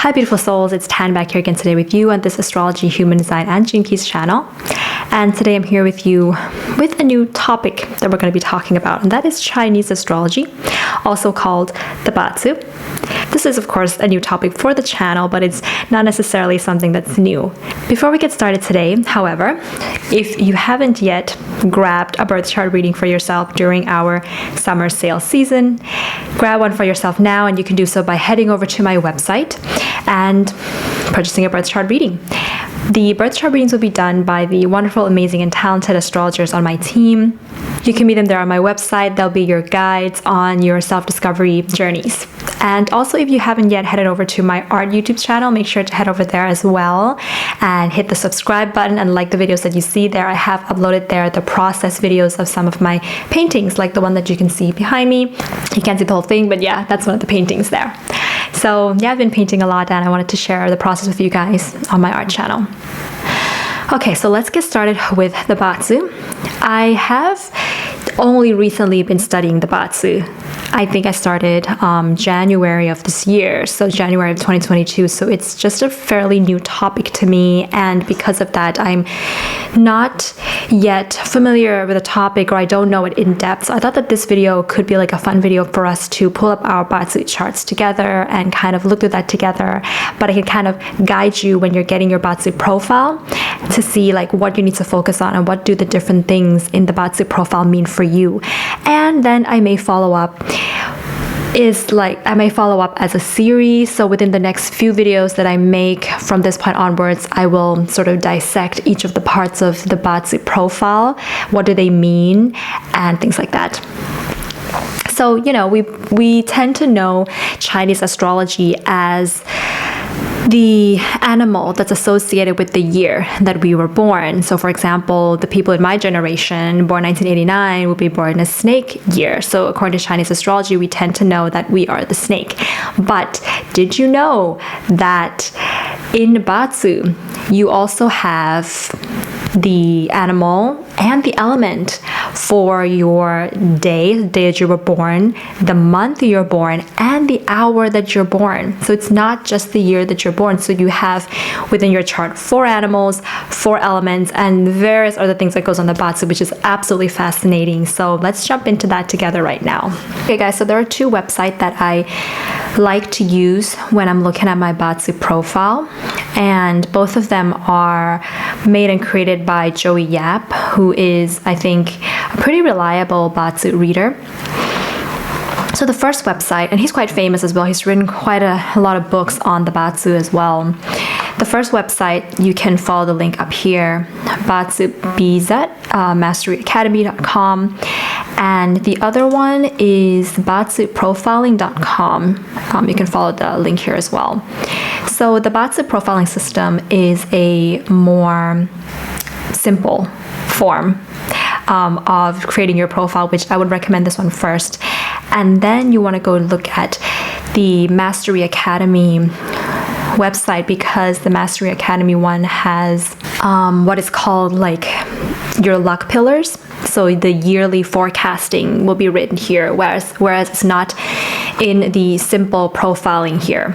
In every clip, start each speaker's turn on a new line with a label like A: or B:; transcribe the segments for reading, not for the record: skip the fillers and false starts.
A: Hi beautiful souls, it's Tan back here again today with you on this Astrology, Human Design and Gene Keys channel. And today I'm here with you with a new topic that we're going to be talking about, and that is Chinese astrology, also called the Bazi. This is of course a new topic for the channel, but it's not necessarily something that's new. Before we get started today, however, if you haven't yet grabbed a birth chart reading for yourself during our summer sale season, grab one for yourself now, and you can do so by heading over to my website and purchasing a birth chart reading. The birth chart readings will be done by the wonderful, amazing, and talented astrologers on my team. You can meet them there on my website. They'll be your guides on your self-discovery journeys. And also, if you haven't yet headed over to my art YouTube channel, make sure to head over there as well and hit the subscribe button and like the videos that you see there. I have uploaded there the process videos of some of my paintings, like the one that you can see behind me. You can't see the whole thing, but yeah, that's one of the paintings there. So yeah, I've been painting a lot and I wanted to share the process with you guys on my art channel. Okay, so let's get started with the Bazi. I have only recently been studying the Bazi. I think I started January of this year, so January of 2022. So it's just a fairly new topic to me, and because of that, I'm not yet familiar with the topic, or I don't know it in depth. So I thought that this video could be like a fun video for us to pull up our Bazi charts together and kind of look through that together. But I can kind of guide you when you're getting your Bazi profile to see like what you need to focus on and what do the different things in the Bazi profile mean for you. And then I may follow up as a series. So within the next few videos that I make from this point onwards, I will sort of dissect each of the parts of the Bazi profile. What do they mean and things like that. So, you know, we tend to know Chinese astrology as the animal that's associated with the year that we were born. So for example, the people in my generation, born 1989, will be born in a snake year. So according to Chinese astrology, we tend to know that we are the snake. But did you know that in Bazi, you also have the animal and the element for your day that you were born, the month you're born, and the hour that you're born. So it's not just the year that you're born. So you have within your chart 4 animals, 4 elements, and various other things that goes on the Bazi, which is absolutely fascinating. So let's jump into that together right now. Okay guys, so there are 2 websites that I like to use when I'm looking at my Bazi profile, and both of them are made and created by Joey Yap, who is, I think, a pretty reliable Bazi reader. So the first website, and he's quite famous as well, he's written quite a lot of books on the Bazi as well. The first website, you can follow the link up here, Bazi BZ, masteryacademy.com. And the other one is baziprofiling.com. You can follow the link here as well. So the Bazi profiling system is a more simple form of creating your profile, which I would recommend this one first. And then you want to go look at the Mastery Academy website, because the Mastery Academy one has what is called like your luck pillars. So the yearly forecasting will be written here, whereas it's not in the simple profiling here.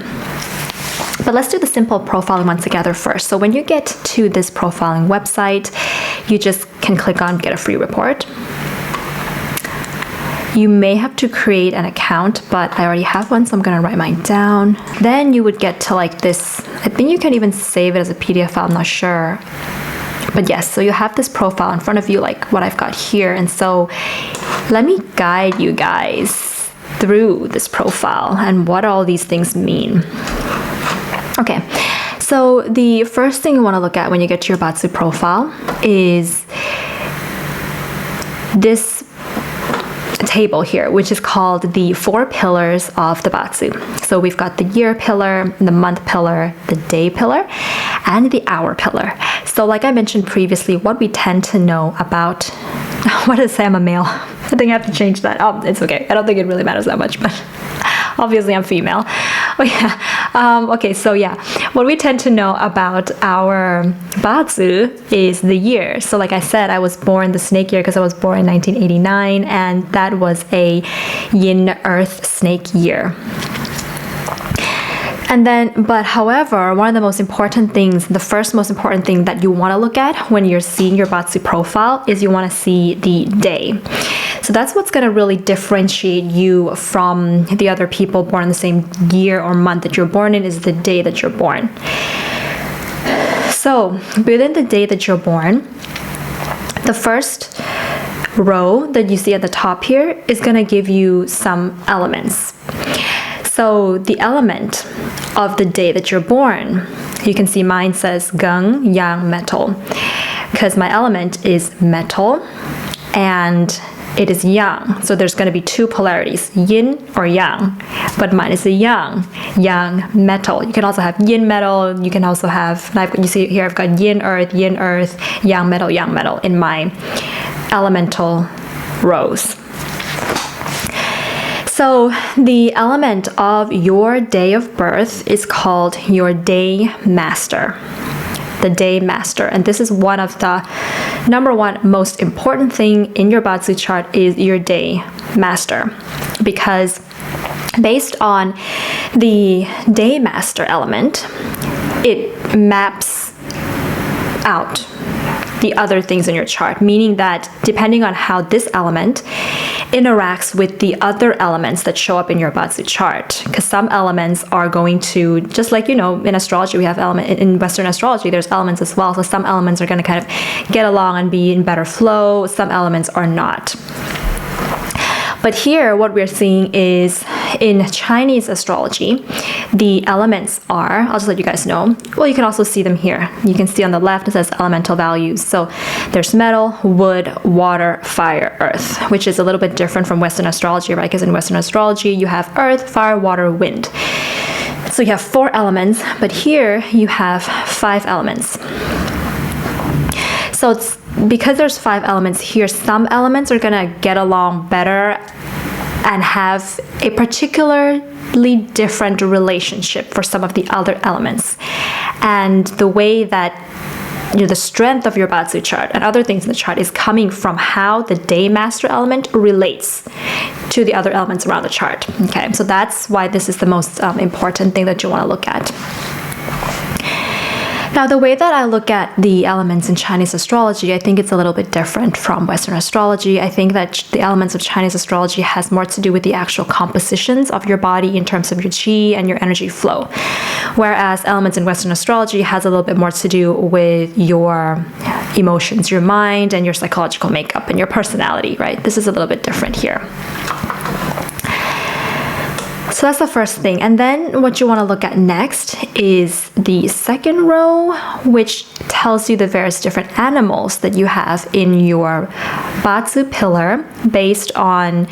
A: But let's do the simple profiling one together first. So when you get to this profiling website, you just can click on get a free report. You may have to create an account, but I already have one, so I'm gonna write mine down. Then you would get to like this, I think you can even save it as a PDF file, I'm not sure. But yes, so you have this profile in front of you, like what I've got here. And so let me guide you guys through this profile and what all these things mean. Okay, so the first thing you want to look at when you get to your Bazi profile is this table here, which is called the 4 pillars of the Bazi. So we've got the year pillar, the month pillar, the day pillar, and the hour pillar. So like I mentioned previously, what we tend to know about, what does it say I'm a male? I think I have to change that. Oh, it's okay. I don't think it really matters that much, but obviously I'm female. Oh yeah. Okay, so yeah, what we tend to know about our Bazi is the year. So like I said, I was born the snake year because I was born in 1989, and that was a yin earth snake year. But however, one of the most important things, the first most important thing that you want to look at when you're seeing your Bazi profile is you want to see the day. So that's what's going to really differentiate you from the other people born in the same year or month that you're born in, is the day that you're born. So within the day that you're born, the first row that you see at the top here is going to give you some elements. So the element of the day that you're born, you can see mine says Gung, Yang, metal, because my element is metal and it is yang. So there's going to be two polarities, yin or yang, but mine is a yang metal. You can also have yin metal. You can also have, you see here I've got yin earth, yang metal in my elemental rows. So the element of your day of birth is called your day master. The day master. And this is one of the number one most important thing in your Bazi chart is your day master, because based on the day master element, it maps out the other things in your chart, meaning that depending on how this element interacts with the other elements that show up in your Bazi chart, because some elements are going to, just like, you know, in astrology we have in Western astrology there's elements as well, so some elements are going to kind of get along and be in better flow, some elements are not. But here what we're seeing is in Chinese astrology, the elements are, I'll just let you guys know, well, you can also see them here. You can see on the left it says elemental values. So there's metal, wood, water, fire, earth, which is a little bit different from Western astrology, right? Because in Western astrology you have earth, fire, water, wind. So you have 4 elements, but here you have 5 elements. So it's because there's 5 elements here, some elements are gonna get along better and have a particularly different relationship for some of the other elements. And the way that, you know, the strength of your Bazi chart and other things in the chart is coming from how the day master element relates to the other elements around the chart. Okay, so that's why this is the most important thing that you want to look at. Now, the way that I look at the elements in Chinese astrology, I think it's a little bit different from Western astrology. I think that the elements of Chinese astrology has more to do with the actual compositions of your body in terms of your qi and your energy flow. Whereas elements in Western astrology has a little bit more to do with your emotions, your mind, and your psychological makeup and your personality, right? This is a little bit different here. So that's the first thing. And then what you want to look at next is the second row, which tells you the various different animals that you have in your Bazi pillar based on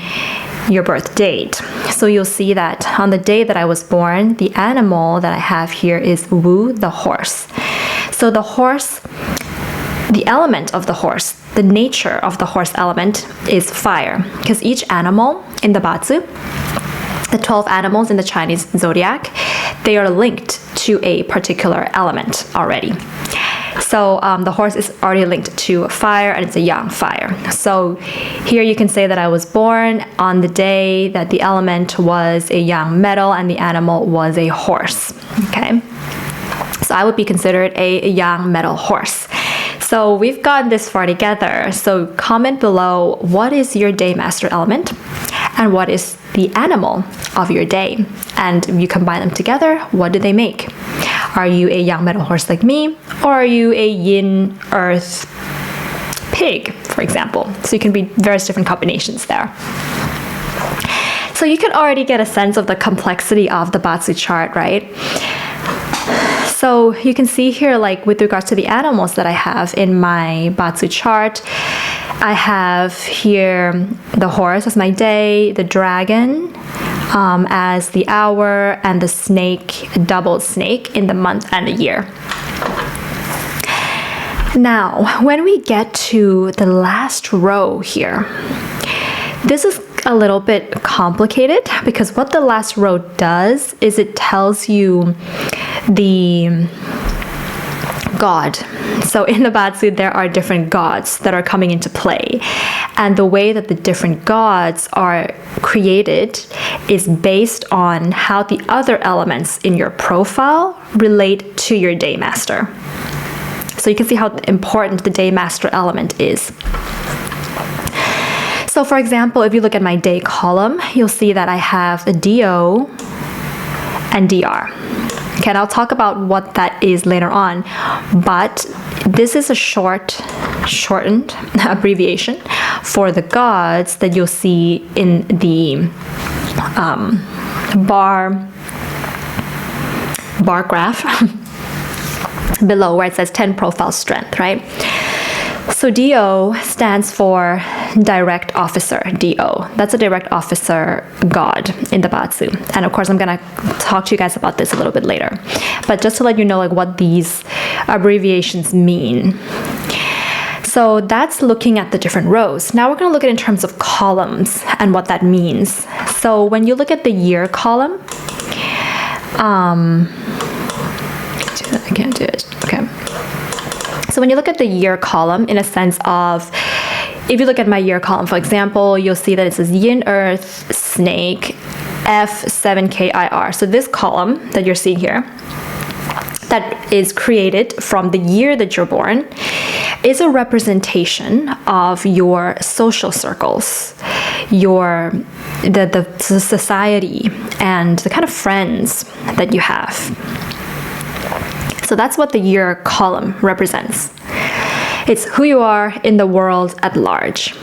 A: your birth date. So you'll see that on the day that I was born, the animal that I have here is Wu, the horse. So the horse, the element of the horse, the nature of the horse element is fire, because each animal in the Bazi, the 12 animals in the Chinese zodiac, they are linked to a particular element already. So the horse is already linked to fire, and it's a yang fire. So here you can say that I was born on the day that the element was a yang metal and the animal was a horse. Okay, so I would be considered a yang metal horse. So we've gotten this far together. So comment below, what is your day master element and what is the animal of your day? And you combine them together, what do they make? Are you a yang metal horse like me, or are you a yin earth pig, for example? So you can be various different combinations there. So you can already get a sense of the complexity of the Bazi chart, right? So you can see here, like with regards to the animals that I have in my Bazi chart, I have here the horse as my day, the dragon as the hour, and the snake, doubled snake, in the month and the year. Now, when we get to the last row here, this is a little bit complicated, because what the last row does is it tells you the god. So in the Bazi, there are different gods that are coming into play. And the way that the different gods are created is based on how the other elements in your profile relate to your day master. So you can see how important the day master element is. So for example, if you look at my day column, you'll see that I have a DO and DR. Okay, and I'll talk about what that is later on, but this is a shortened abbreviation for the gods that you'll see in the bar graph below, where it says 10 profile strength, right? So DO stands for direct officer, DO. That's a direct officer god in the Bazi. And of course, I'm gonna talk to you guys about this a little bit later. But just to let you know like what these abbreviations mean. So that's looking at the different rows. Now we're gonna look at it in terms of columns and what that means. So when you look at the year column, I can't do it, okay. So when you look at the year column, in a sense of, if you look at my year column, for example, you'll see that it says Yin Earth, Snake, F7KIR. So this column that you're seeing here, that is created from the year that you're born, is a representation of your social circles, the society, and the kind of friends that you have. So that's what the year column represents. It's who you are in the world at large.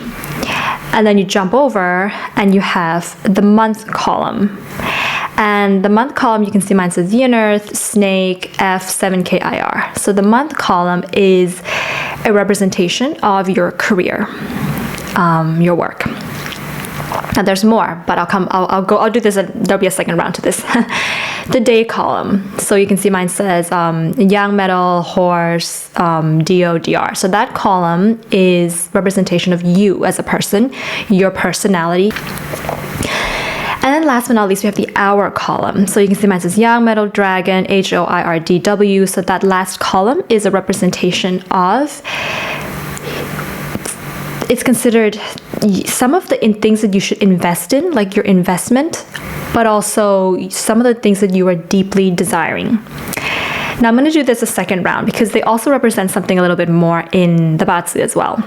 A: And then you jump over and you have the month column. And the month column, you can see mine says Yin Earth, Snake, F7KIR. So the month column is a representation of your career, your work. And there's more, but I'll do this, there'll be a second round to this. The day column. So you can see mine says Yang Metal, Horse, DO, DR. So that column is representation of you as a person, your personality. And then last but not least, we have the hour column. So you can see mine says Yang Metal, Dragon, HOIRDW. So that last column is a representation of, it's considered some of the things that you should invest in, like your investment, but also some of the things that you are deeply desiring. Now I'm going to do this a second round because they also represent something a little bit more in the Bazi as well.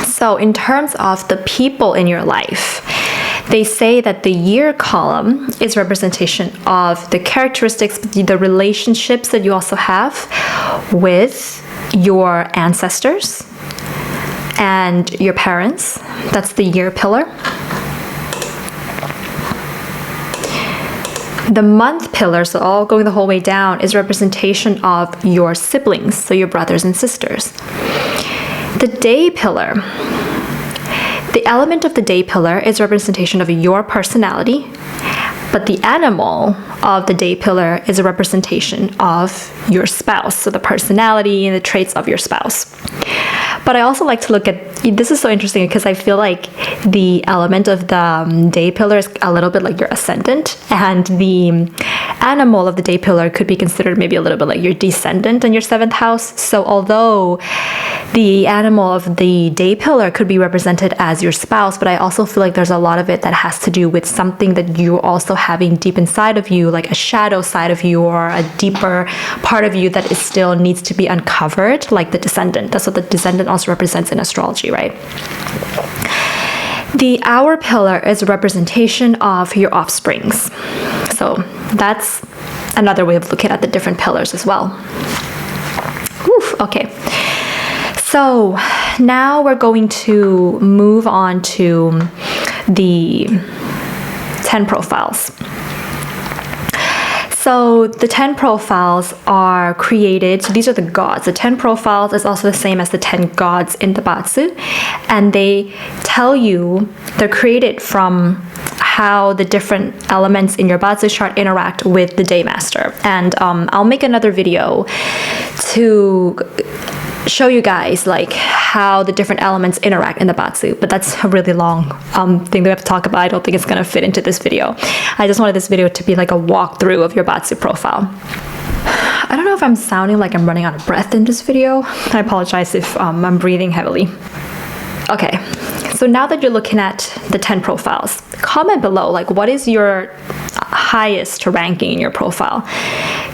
A: So in terms of the people in your life, they say that the year column is representation of the characteristics, the relationships that you also have with your ancestors and your parents. That's the year pillar. The month pillar, so all going the whole way down, is representation of your siblings, so your brothers and sisters. The day pillar, the element of the day pillar is representation of your personality, but the animal of the day pillar is a representation of your spouse, so the personality and the traits of your spouse. But I also like to look at, this is so interesting because I feel like the element of the day pillar is a little bit like your ascendant, and the animal of the day pillar could be considered maybe a little bit like your descendant in your 7th house. So although the animal of the day pillar could be represented as your spouse, but I also feel like there's a lot of it that has to do with something that you're also having deep inside of you, like a shadow side of you or a deeper part of you that is still needs to be uncovered, like the descendant. That's what the descendant also represents in astrology, right? The hour pillar is a representation of your offsprings. So that's another way of looking at the different pillars as well. Oof, okay. So now we're going to move on to the 10 profiles. So the 10 profiles are created, so these are the gods. The 10 profiles is also the same as the 10 gods in the Bazi, and they tell you, they're created from how the different elements in your Bazi chart interact with the day master. And I'll make another video to show you guys like how the different elements interact in the Bazi, but that's a really long thing that we have to talk about. I don't think it's going to fit into this video. I just wanted this video to be like a walkthrough of your Bazi profile. I don't know if I'm sounding like I'm running out of breath in this video. I apologize if I'm breathing heavily. Okay, so now that you're looking at the 10 profiles, comment below, like, what is your highest ranking in your profile?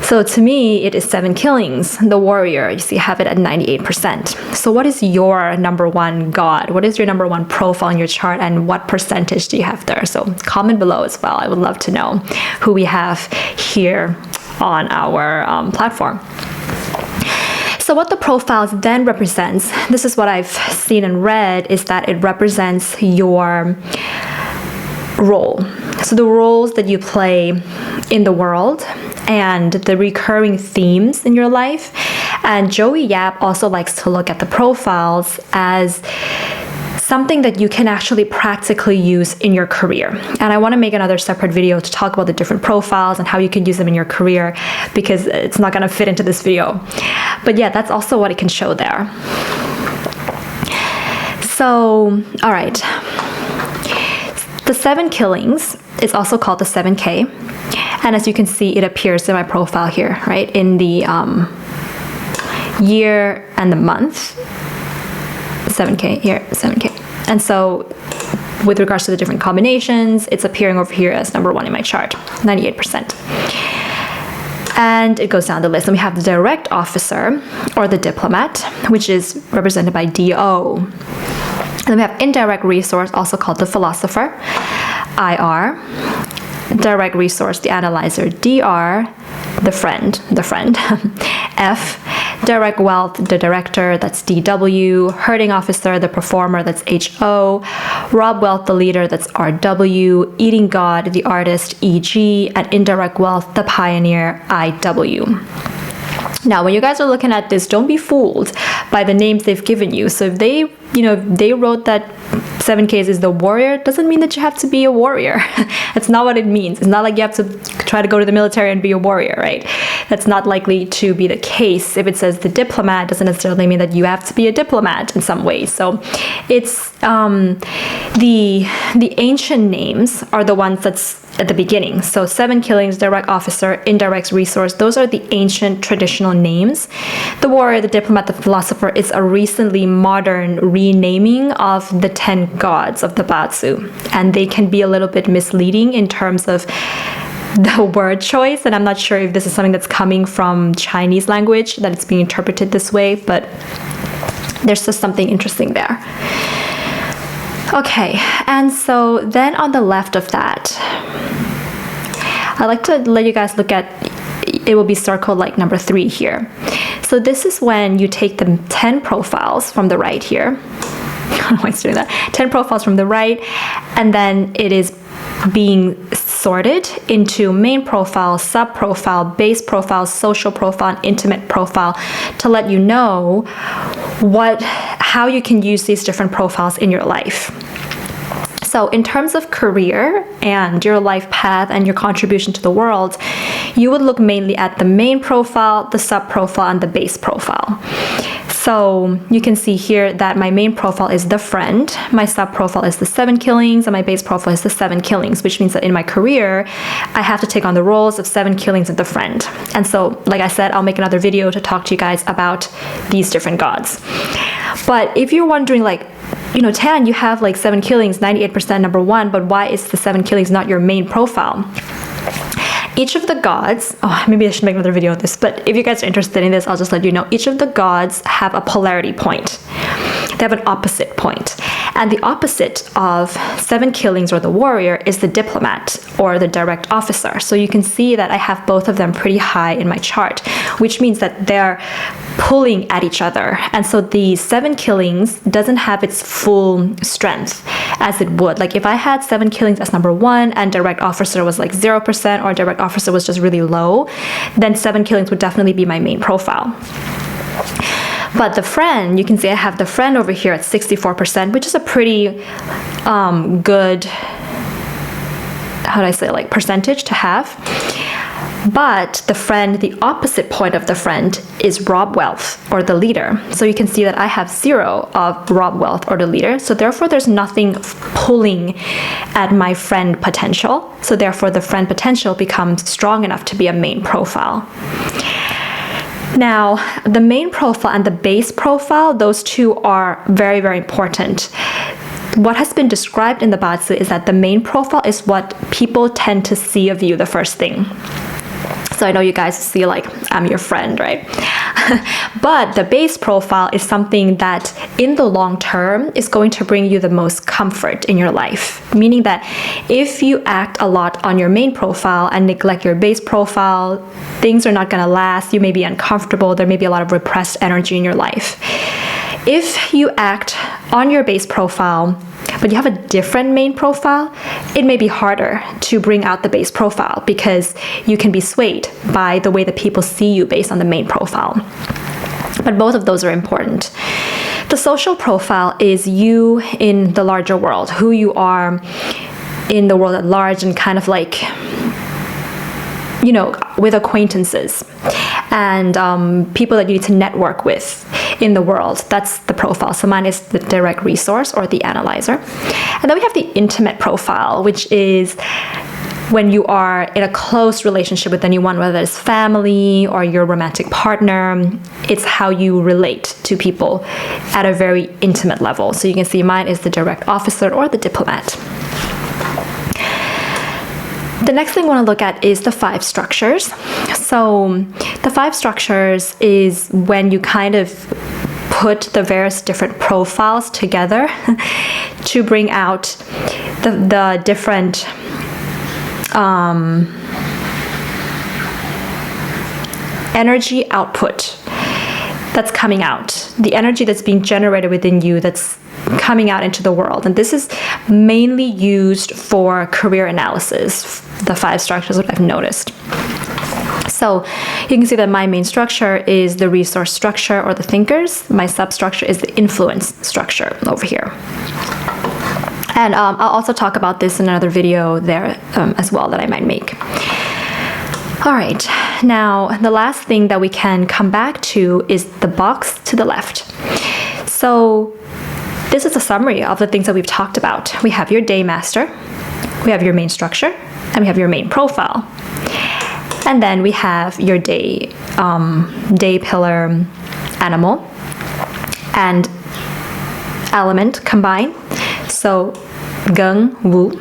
A: So to me, it is 7 killings, the warrior. You see, I have it at 98%. So what is your number one god? What is your number one profile in your chart, and what percentage do you have there? So comment below as well. I would love to know who we have here on our platform. So what the profiles then represents, this is what I've seen and read, is that it represents your role. So the roles that you play in the world and the recurring themes in your life. And Joey Yap also likes to look at the profiles as something that you can actually practically use in your career. And I want to make another separate video to talk about the different profiles and how you can use them in your career, because it's not going to fit into this video. But yeah, that's also what it can show there. So, all right. The 7 killings is also called the 7K. And as you can see, it appears in my profile here, right? In the year and the month. 7K here, 7K. And so with regards to the different combinations, it's appearing over here as number 1 in my chart, 98%. And it goes down the list. And we have the direct officer, or the diplomat, which is represented by DO. And then we have indirect resource, also called the philosopher, IR. Direct resource, the analyzer, DR. The friend, F. Direct wealth, the director, that's DW. Herding officer, the performer, that's HO. Rob wealth, the leader, that's RW. Eating god, the artist, EG. And indirect wealth, the pioneer, IW. Now, when you guys are looking at this, don't be fooled by the names they've given you. So if they wrote that 7Ks is the warrior, doesn't mean that you have to be a warrior. That's not what it means. It's not like you have to try to go to the military and be a warrior, right? That's not likely to be the case. If it says the diplomat, doesn't necessarily mean that you have to be a diplomat in some ways. So it's the ancient names are the ones that's at the beginning. So 7 killings, direct officer, indirect resource, those are the ancient traditional names. The warrior, the diplomat, the philosopher is a recently modern renaming of the 10 gods of the Bazi. And they can be a little bit misleading in terms of the word choice. And I'm not sure if this is something that's coming from Chinese language, that it's being interpreted this way, but there's just something interesting there. Okay, and so then on the left of that, I like to let you guys look at, it will be circled like number 3 here. So this is when you take the 10 profiles from the right here. I don't know why it's doing that. 10 profiles from the right, and then it is being sorted into main profile, sub profile, base profile, social profile, and intimate profile to let you know how you can use these different profiles in your life. So in terms of career and your life path and your contribution to the world, you would look mainly at the main profile, the sub profile, and the base profile. So you can see here that my main profile is the friend, my sub profile is the 7 killings, and my base profile is the 7 killings, which means that in my career, I have to take on the roles of 7 killings and the friend. And so, like I said, I'll make another video to talk to you guys about these different gods. But if you're wondering, like, Tan, you have like 7 killings, 98% number 1, but why is the 7 killings not your main profile? Each of the gods, maybe I should make another video of this, but if you guys are interested in this, I'll just let you know. Each of the gods have a polarity point. They have an opposite point. And the opposite of 7 killings or the warrior is the diplomat or the direct officer. So you can see that I have both of them pretty high in my chart, which means that they're pulling at each other. And so the 7 killings doesn't have its full strength as it would. Like if I had 7 killings as number 1 and direct officer was like 0% or direct officer was just really low, then 7 killings would definitely be my main profile. But the friend, you can see I have the friend over here at 64%, which is a pretty good, how do I say, like percentage to have. But the friend, the opposite point of the friend is Rob wealth or the leader. So you can see that I have 0 of Rob wealth or the leader. So therefore there's nothing pulling at my friend potential. So therefore the friend potential becomes strong enough to be a main profile. Now, the main profile and the base profile, those two are very, very important. what has been described in the Bazi is that the main profile is what people tend to see of you the first thing. So I know you guys see like, I'm your friend, right? But the base profile is something that in the long term is going to bring you the most comfort in your life. Meaning that if you act a lot on your main profile and neglect your base profile, things are not going to last. You may be uncomfortable. There may be a lot of repressed energy in your life. If you act on your base profile, but you have a different main profile, it may be harder to bring out the base profile because you can be swayed by the way that people see you based on the main profile. But both of those are important. The social profile is you in the larger world, who you are in the world at large, and kind of like, you know, with acquaintances and people that you need to network with in the world. That's the profile. So mine is the direct resource or the analyzer. And then we have the intimate profile, which is when you are in a close relationship with anyone, whether it's family or your romantic partner. It's how you relate to people at a very intimate level. So you can see mine is the direct officer or the diplomat. The next thing I want to look at is the 5 structures. So the 5 structures is when you kind of put the various different profiles together to bring out the different energy output that's coming out, the energy that's being generated within you that's coming out into the world. And this is mainly used for career analysis, the 5 structures that I've noticed. So you can see that my main structure is the resource structure or the thinkers. My substructure is the influence structure over here. And I'll also talk about this in another video there as well that I might make. All right, now the last thing that we can come back to is the box to the left. So this is a summary of the things that we've talked about. We have your day master, we have your main structure, and we have your main profile. And then we have your day pillar animal and element combined. So Gung Wu,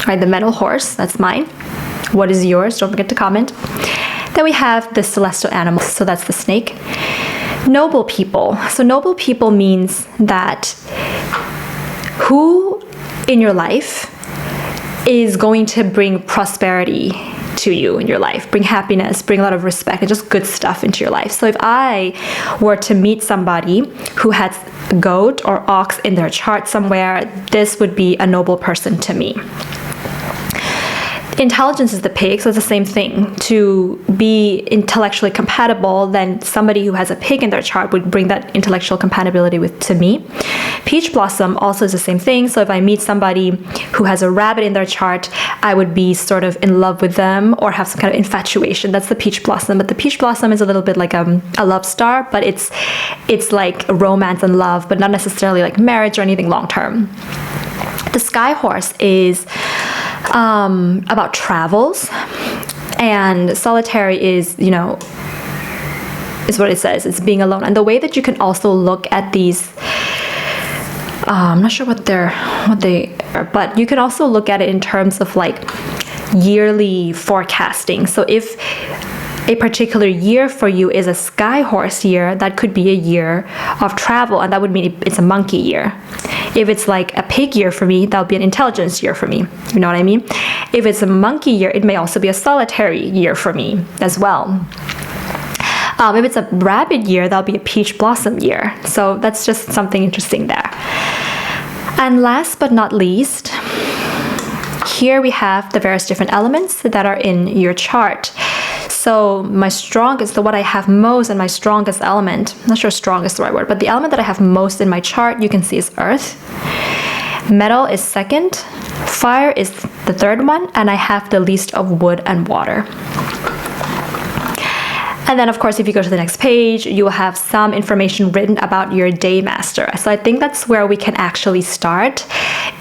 A: right, the metal horse, that's mine. What is yours? Don't forget to comment. Then we have the celestial animal, so that's the snake. Noble people. So noble people means that who in your life is going to bring prosperity to you in your life, bring happiness, bring a lot of respect, and just good stuff into your life. So if I were to meet somebody who has goat or ox in their chart somewhere, this would be a noble person to me. Intelligence is the pig, so it's the same thing. To be intellectually compatible, then somebody who has a pig in their chart would bring that intellectual compatibility to me. Peach blossom also is the same thing. So if I meet somebody who has a rabbit in their chart, I would be sort of in love with them or have some kind of infatuation. That's the peach blossom. But the peach blossom is a little bit like a love star, but it's like romance and love, but not necessarily like marriage or anything long term. The sky horse is about travels, and solitary is, you know, is what it says. It's being alone. And the way that you can also look at these, I'm not sure what they are, but you can also look at it in terms of like yearly forecasting. So if a particular year for you is a sky horse year, that could be a year of travel, and that would mean it's a monkey year. If it's like a pig year for me, that would be an intelligence year for me. You know what I mean? If it's a monkey year, it may also be a solitary year for me as well. If it's a rabbit year, that'll be a peach blossom year. So that's just something interesting there. And last but not least, here we have the various different elements that are in your chart. So my strongest, what I have most and my strongest element, I'm not sure strong is the right word, but the element that I have most in my chart, you can see is earth. Metal is second, fire is the third one, and I have the least of wood and water. And then, of course, if you go to the next page, you will have some information written about your day master. So I think that's where we can actually start,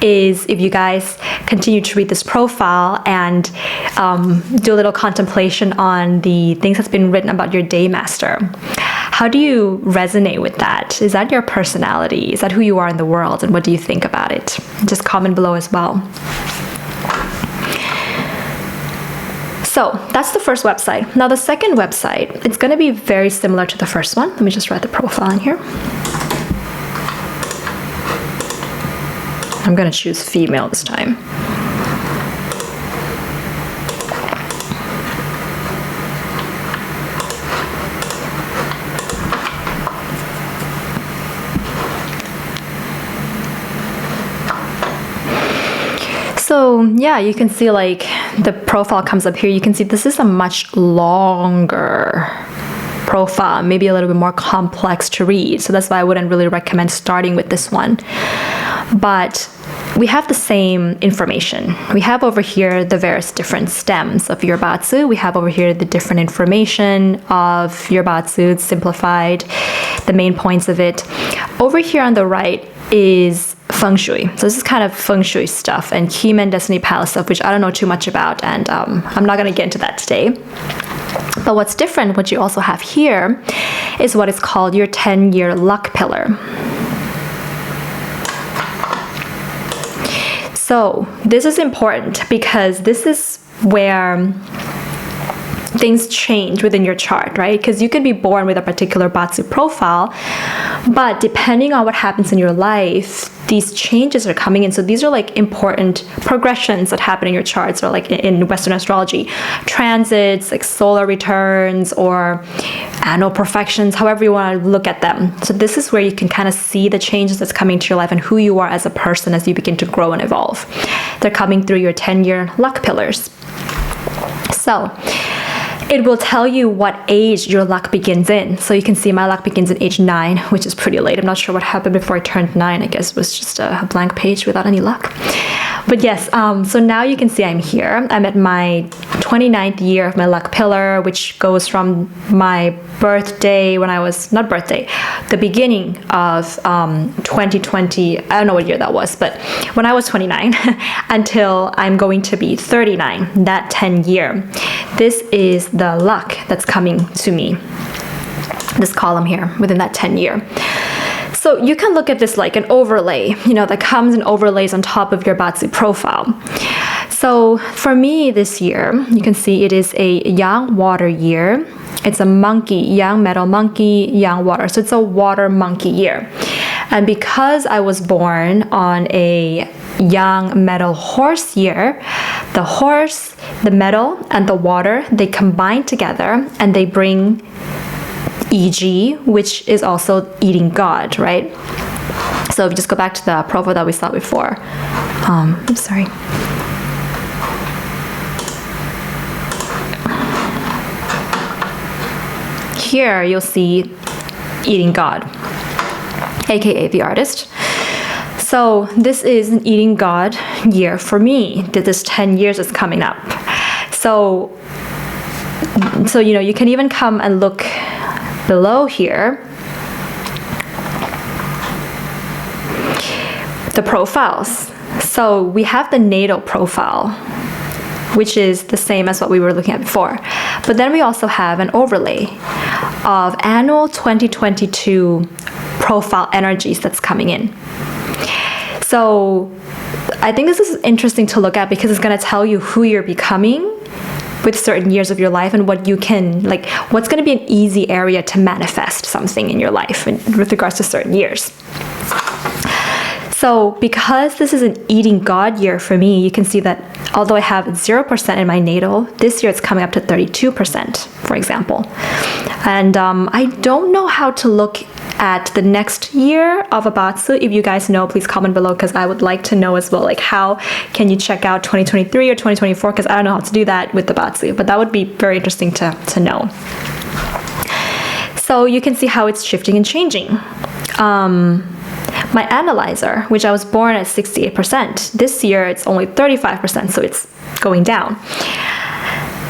A: is if you guys continue to read this profile and do a little contemplation on the things that's been written about your day master. How do you resonate with that? Is that your personality? Is that who you are in the world? And what do you think about it? Just comment below as well. So that's the first website. Now the second website, it's going to be very similar to the first one. Let me just write the profile in here. I'm going to choose female this time. So yeah, you can see like the profile comes up here. You can see this is a much longer profile, maybe a little bit more complex to read. So that's why I wouldn't really recommend starting with this one. But we have the same information. We have over here the various different stems of your Bazi. We have over here the different information of your Bazi, simplified, the main points of it. Over here on the right is Feng Shui. So this is kind of Feng Shui stuff and He-Man Destiny Palace stuff, which I don't know too much about, and I'm not going to get into that today. But what's different, what you also have here, is what is called your 10-year luck pillar. So this is important because this is where things change within your chart, right? Because you could be born with a particular Bazi profile, but depending on what happens in your life, these changes are coming in. So these are like important progressions that happen in your charts, or like in Western astrology, transits, like solar returns or annual perfections, however you want to look at them. So this is where you can kind of see the changes that's coming to your life and who you are as a person as you begin to grow and evolve. They're coming through your 10-year luck pillars. So it will tell you what age your luck begins in. So you can see my luck begins at age 9, which is pretty late. I'm not sure what happened before I turned 9. I guess it was just a blank page without any luck. But yes, so now you can see I'm here. I'm at my 29th year of my luck pillar, which goes from my birthday when I was, not birthday, the beginning of 2020, I don't know what year that was, but when I was 29 until I'm going to be 39, that 10 year. This is the luck that's coming to me, this column here within that 10 year. So you can look at this like an overlay, you know, that comes and overlays on top of your Bazi profile. So for me this year, you can see it is a yang water year. It's a monkey, yang metal monkey, yang water. So it's a water monkey year. And because I was born on a yang metal horse year, the horse, the metal, and the water, they combine together and they bring EG, which is also eating God, right? So if you just go back to the profile that we saw before. I'm sorry. Here you'll see eating God, aka the artist. So this is an eating God year for me, that this 10 years is coming up. So you know, you can even come and look below here, the profiles. So we have the natal profile, which is the same as what we were looking at before. But then we also have an overlay of annual 2022 profile energies that's coming in. So I think this is interesting to look at because it's going to tell you who you're becoming with certain years of your life and what you can, like, what's going to be an easy area to manifest something in your life with regards to certain years. So because this is an eating God year for me, you can see that although I have 0% in my natal, this year it's coming up to 32%, for example. And I don't know how to look at the next year of a Bazi. If you guys know, please comment below because I would like to know as well, like how can you check out 2023 or 2024, because I don't know how to do that with the Bazi, but that would be very interesting to know. So you can see how it's shifting and changing. My analyzer, which I was born at 68%, this year it's only 35%, so it's going down.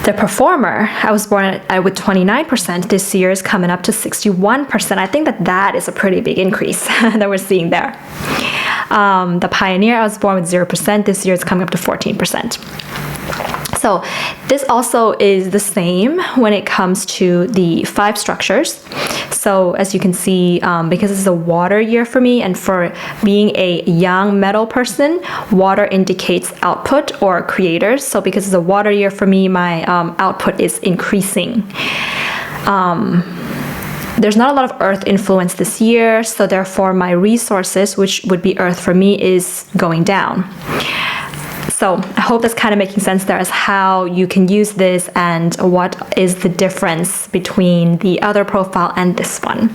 A: The performer, I was born with 29%, this year is coming up to 61%. I think that is a pretty big increase that we're seeing there. The pioneer, I was born with 0%, this year it's coming up to 14%. So this also is the same when it comes to the 5 structures. So as you can see, because this is a water year for me, and for being a young metal person, water indicates output or creators. So because it's a water year for me, my output is increasing. There's not a lot of earth influence this year, so therefore my resources, which would be earth for me, is going down. So I hope that's kind of making sense there as how you can use this and what is the difference between the other profile and this one.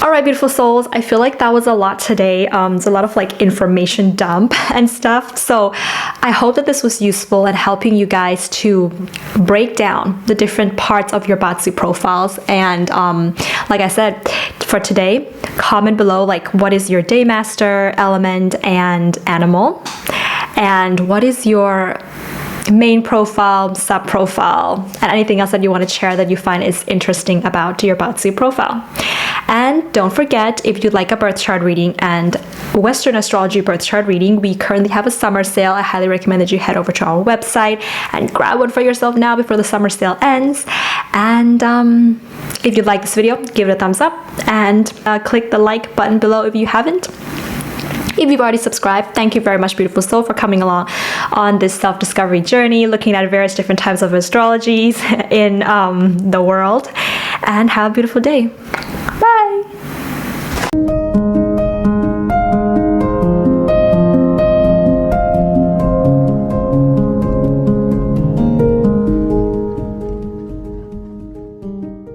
A: All right, beautiful souls, I feel like that was a lot today. It's a lot of like information dump and stuff. So I hope that this was useful at helping you guys to break down the different parts of your Bazi profiles. And like I said, for today, comment below like what is your day master, element, and animal, and what is your main profile, sub profile, and anything else that you want to share that you find is interesting about your Bazi profile. And don't forget, if you'd like a birth chart reading and Western astrology birth chart reading, we currently have a summer sale. I highly recommend that you head over to our website and grab one for yourself now before the summer sale ends. And if you like this video, give it a thumbs up and click the like button below if you haven't. If you've already subscribed, thank you very much, beautiful soul, for coming along on this self-discovery journey, looking at various different types of astrologies in the world. And have a beautiful day.